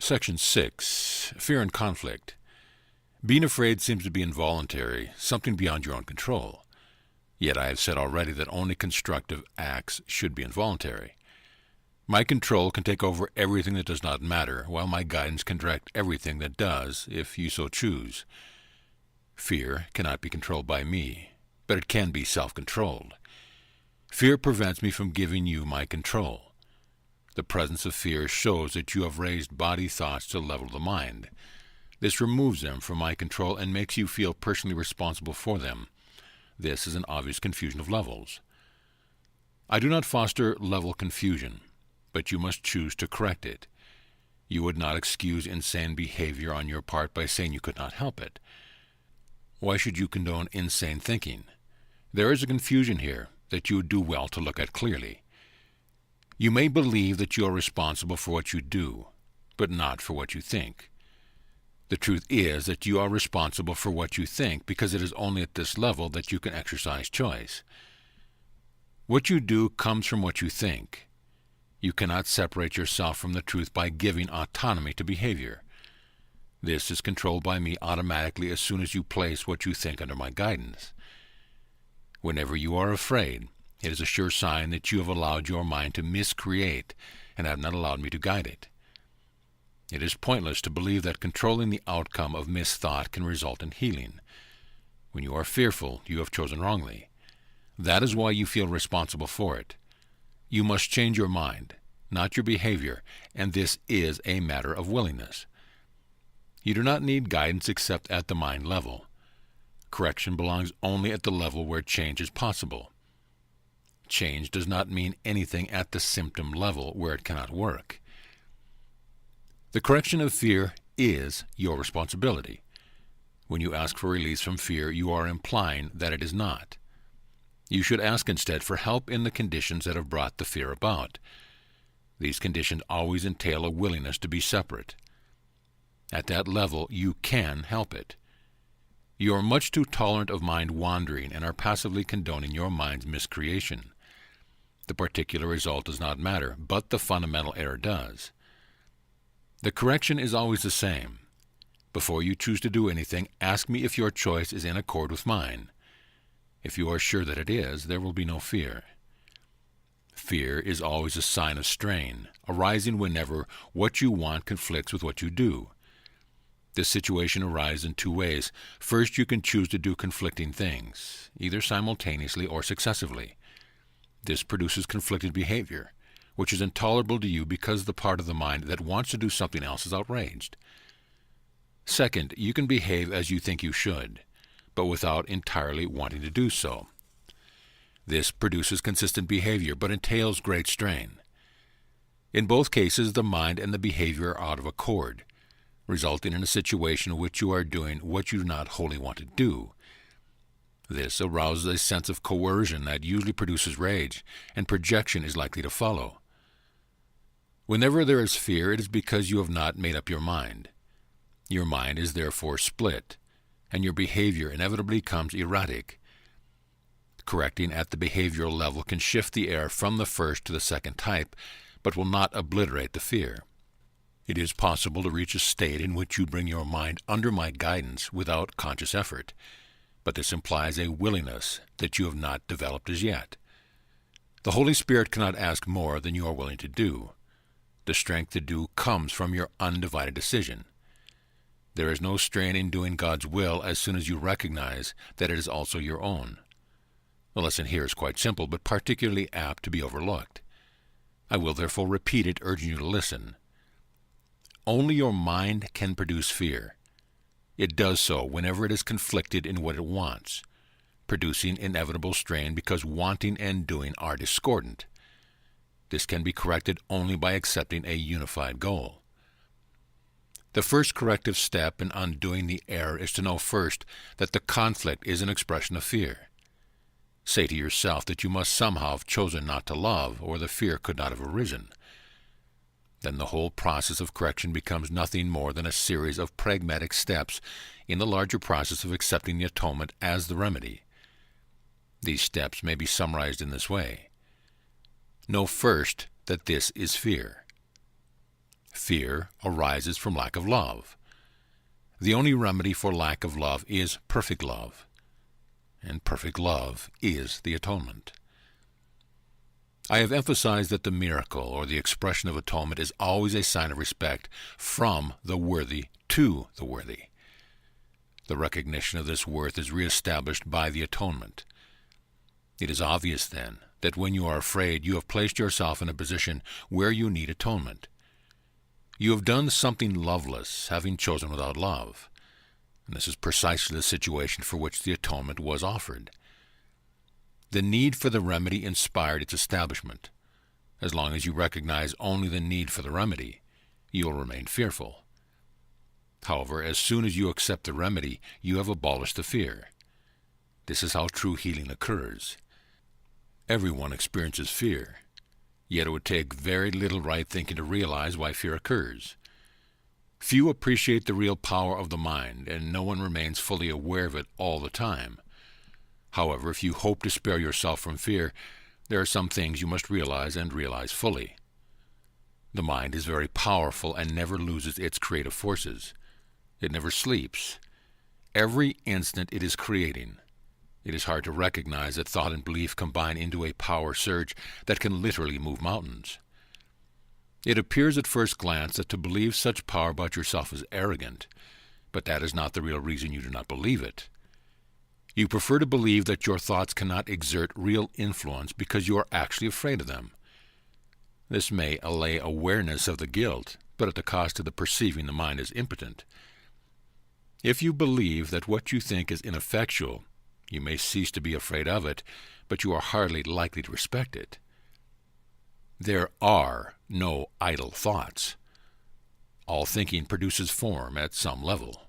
Section 6. Fear and Conflict. Being afraid seems to be involuntary, something beyond your own control. Yet I have said already that only constructive acts should be involuntary. My control can take over everything that does not matter, while my guidance can direct everything that does, if you so choose. Fear cannot be controlled by me, but it can be self-controlled. Fear prevents me from giving you my control. The presence of fear shows that you have raised body thoughts to the level of the mind. This removes them from my control and makes you feel personally responsible for them. This is an obvious confusion of levels. I do not foster level confusion, but you must choose to correct it. You would not excuse insane behavior on your part by saying you could not help it. Why should you condone insane thinking? There is a confusion here that you would do well to look at clearly. You may believe that you are responsible for what you do, but not for what you think. The truth is that you are responsible for what you think because it is only at this level that you can exercise choice. What you do comes from what you think. You cannot separate yourself from the truth by giving autonomy to behavior. This is controlled by me automatically as soon as you place what you think under my guidance. Whenever you are afraid, it is a sure sign that you have allowed your mind to miscreate and have not allowed me to guide it. It is pointless to believe that controlling the outcome of misthought can result in healing. When you are fearful, you have chosen wrongly. That is why you feel responsible for it. You must change your mind, not your behavior, and this is a matter of willingness. You do not need guidance except at the mind level. Correction belongs only at the level where change is possible. Change does not mean anything at the symptom level where it cannot work. The correction of fear is your responsibility. When you ask for release from fear, you are implying that it is not. You should ask instead for help in the conditions that have brought the fear about. These conditions always entail a willingness to be separate. At that level, you can help it. You are much too tolerant of mind wandering and are passively condoning your mind's miscreation. The particular result does not matter, but the fundamental error does. The correction is always the same. Before you choose to do anything, ask me if your choice is in accord with mine. If you are sure that it is, there will be no fear. Fear is always a sign of strain, arising whenever what you want conflicts with what you do. This situation arises in two ways. First, you can choose to do conflicting things, either simultaneously or successively. This produces conflicted behavior, which is intolerable to you because the part of the mind that wants to do something else is outraged. Second, you can behave as you think you should, but without entirely wanting to do so. This produces consistent behavior, but entails great strain. In both cases, the mind and the behavior are out of accord, resulting in a situation in which you are doing what you do not wholly want to do. This arouses a sense of coercion that usually produces rage, and projection is likely to follow. Whenever there is fear, it is because you have not made up your mind. Your mind is therefore split, and your behavior inevitably becomes erratic. Correcting at the behavioral level can shift the error from the first to the second type, but will not obliterate the fear. It is possible to reach a state in which you bring your mind under my guidance without conscious effort, but this implies a willingness that you have not developed as yet. The Holy Spirit cannot ask more than you are willing to do. The strength to do comes from your undivided decision. There is no strain in doing God's will as soon as you recognize that it is also your own. The lesson here is quite simple, but particularly apt to be overlooked. I will therefore repeat it, urging you to listen. Only your mind can produce fear. It does so whenever it is conflicted in what it wants, producing inevitable strain because wanting and doing are discordant. This can be corrected only by accepting a unified goal. The first corrective step in undoing the error is to know first that the conflict is an expression of fear. Say to yourself that you must somehow have chosen not to love, or the fear could not have arisen. Then the whole process of correction becomes nothing more than a series of pragmatic steps in the larger process of accepting the atonement as the remedy. These steps may be summarized in this way. Know first that this is fear. Fear arises from lack of love. The only remedy for lack of love is perfect love, and perfect love is the atonement. I have emphasized that the miracle or the expression of atonement is always a sign of respect from the worthy to the worthy. The recognition of this worth is reestablished by the atonement. It is obvious, then, that when you are afraid, you have placed yourself in a position where you need atonement. You have done something loveless, having chosen without love. And this is precisely the situation for which the atonement was offered. The need for the remedy inspired its establishment. As long as you recognize only the need for the remedy, you will remain fearful. However, as soon as you accept the remedy, you have abolished the fear. This is how true healing occurs. Everyone experiences fear, yet it would take very little right thinking to realize why fear occurs. Few appreciate the real power of the mind, and no one remains fully aware of it all the time. However, if you hope to spare yourself from fear, there are some things you must realize and realize fully. The mind is very powerful and never loses its creative forces. It never sleeps. Every instant it is creating. It is hard to recognize that thought and belief combine into a power surge that can literally move mountains. It appears at first glance that to believe such power about yourself is arrogant, but that is not the real reason you do not believe it. You prefer to believe that your thoughts cannot exert real influence because you are actually afraid of them. This may allay awareness of the guilt, but at the cost of the perceiving the mind is impotent. If you believe that what you think is ineffectual, you may cease to be afraid of it, but you are hardly likely to respect it. There are no idle thoughts. All thinking produces form at some level.